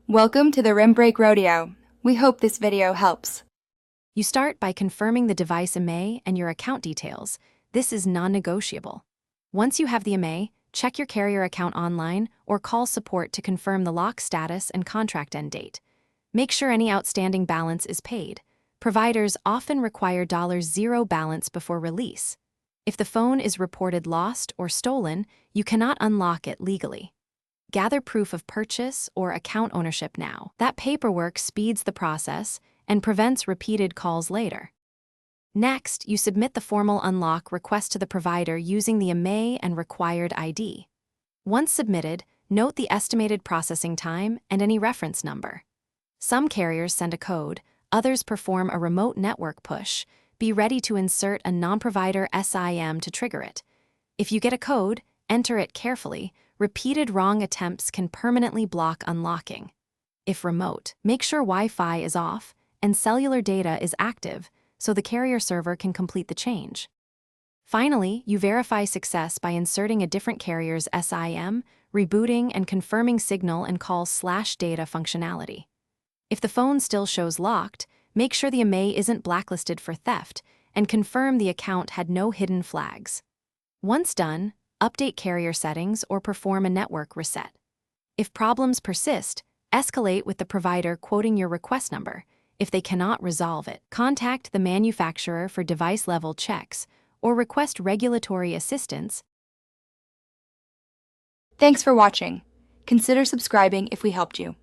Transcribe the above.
Welcome to the Rim Break Rodeo. We hope this video helps. You start by confirming the device IMEI and your account details. This is non-negotiable. Once you have the IMEI, check your carrier account online or call support to confirm the lock status and contract end date. Make sure any outstanding balance is paid. Providers often require $0 balance before release. If the phone is reported lost or stolen, you cannot unlock it legally. Gather proof of purchase or account ownership now. That paperwork speeds the process and prevents repeated calls later. Next, you submit the formal unlock request to the provider using the IMEI and required ID. Once submitted, note the estimated processing time and any reference number. Some carriers send a code, others perform a remote network push. Be ready to insert a non-provider SIM to trigger it. If you get a code, enter it carefully. Repeated wrong attempts can permanently block unlocking. If remote, make sure Wi-Fi is off and cellular data is active so the carrier server can complete the change. Finally, you verify success by inserting a different carrier's SIM, rebooting and confirming signal and call /data functionality. If the phone still shows locked, make sure the IMEI isn't blacklisted for theft and confirm the account had no hidden flags. Once done, update carrier settings or perform a network reset. If problems persist, escalate with the provider quoting your request number. If they cannot resolve it, contact the manufacturer for device-level checks or request regulatory assistance. Thanks for watching. Consider subscribing if we helped you.